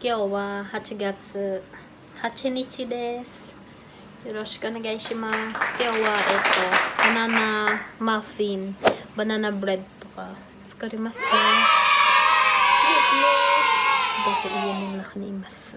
今日は8月8日です。よろしくお願いします。今日はバナナマフィン、バナナブレッドとか作りますね。私家の中にいます。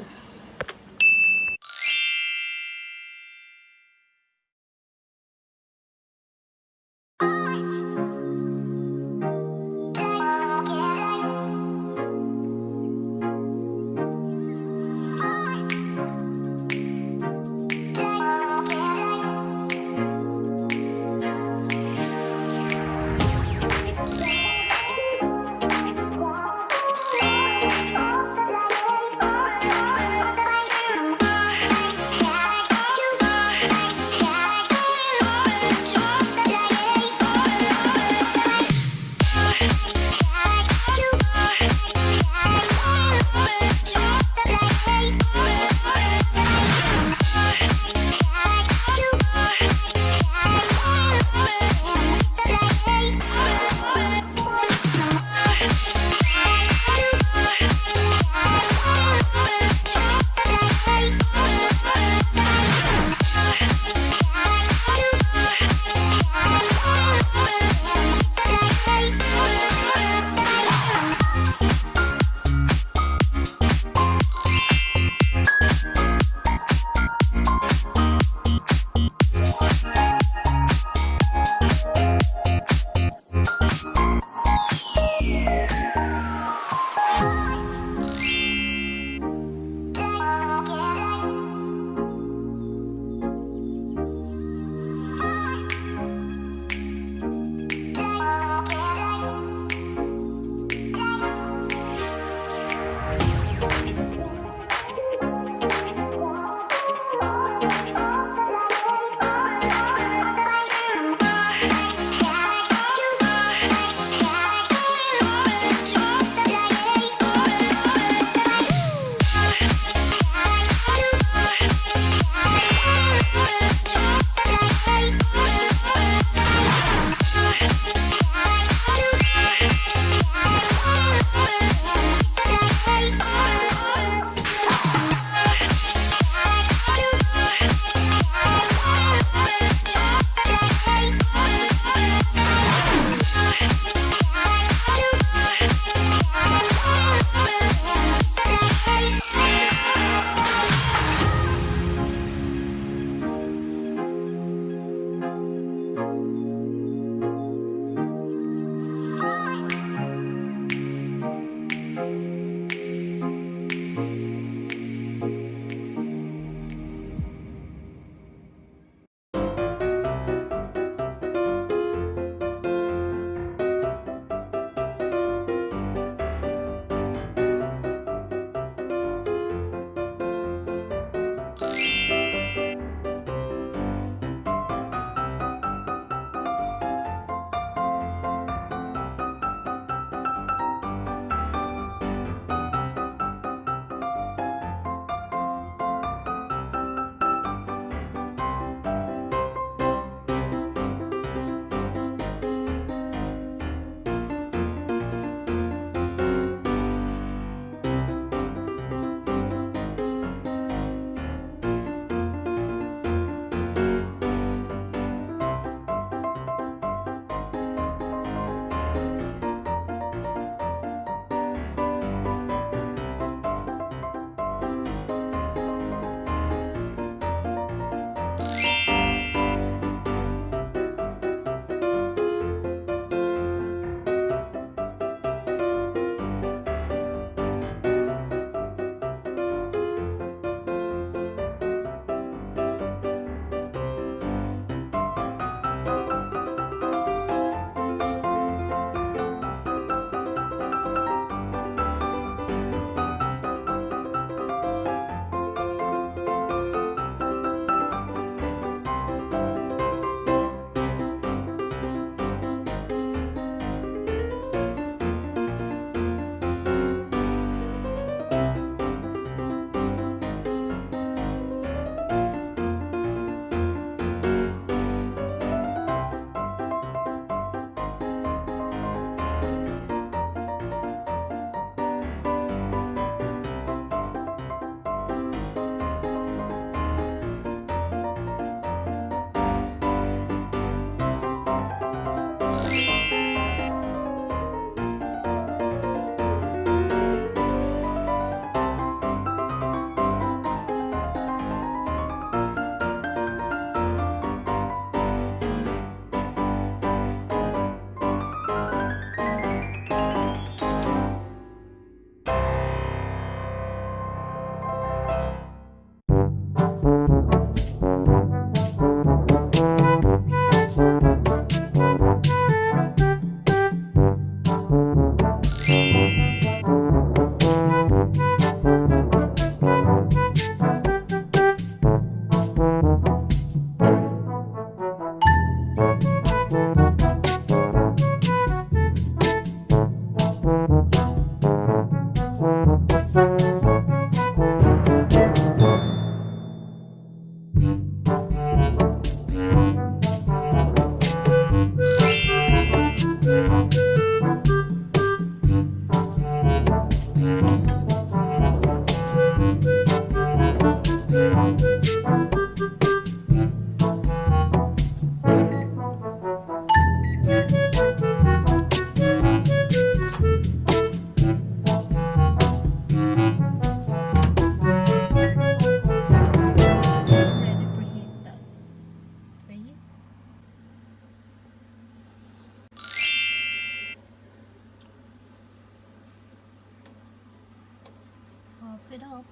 it up.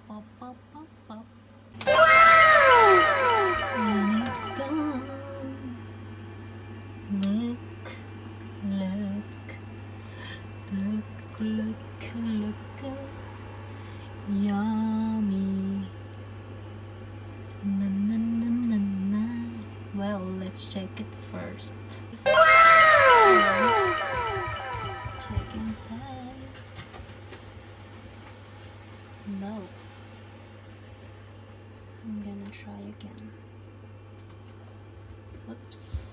Pop, pop, pop, pop. And it's done. Look, look, look, look, look. Yummy. Na na na na na. Well, let's check it first. Check inside. No. I'm gonna try again. Whoops.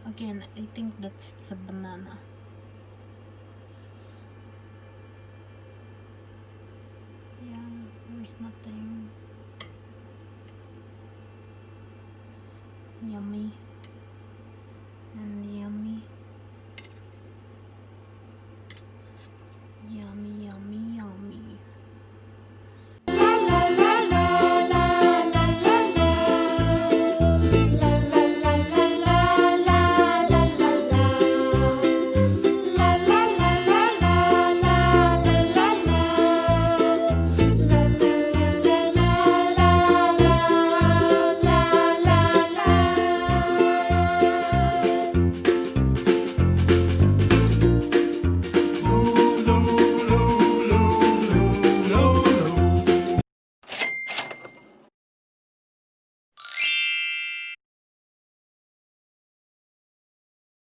Again, I think that's a banana. Yeah, there's nothing. Yummy. And yummy. Yummy, yummy, yummy.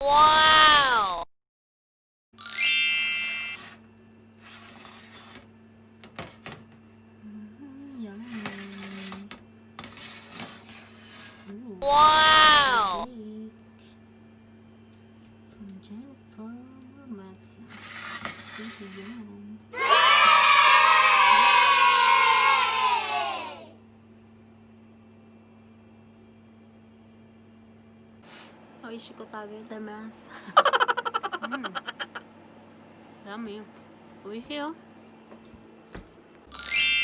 Wow! Yummy. Wow! From Jennifer Matson. Thank you. Oishii tabetamasu. Yummy. Oishii yo.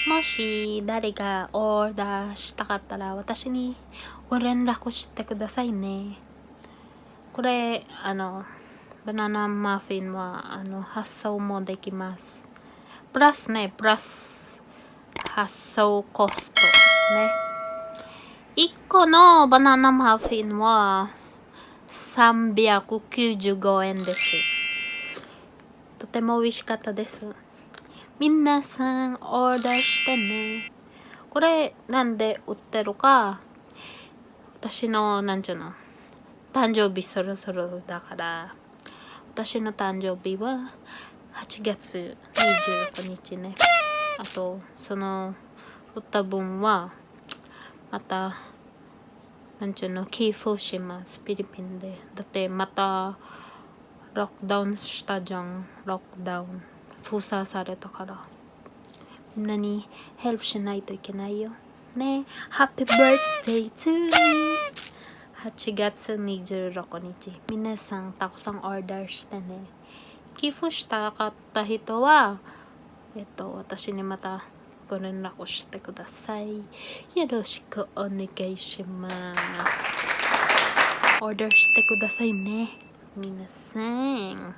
もし誰がオーダーしたかったら私にご連絡してくださいね。これバナナマフィンは発送もできます。プラス発送コストね。1個のバナナマフィンは395円です。とても美味しかったです。皆さんオーダーしてね。これなんで売ってるか、私の誕生日そろそろだから、私の誕生日は8月26日ね。あとその売った分はまた寄付します。フィリピンで。だってまたロックダウンしたじゃん。ロックダウン封鎖されたから、みんなにヘルプしないといけないよね。Happy birthday to me。 8月26日、皆さんたくさんオーダーしてね。寄付したかった人は私にまたご連絡してください。よろしくお願いします。オーダーしてくださいね、皆さん。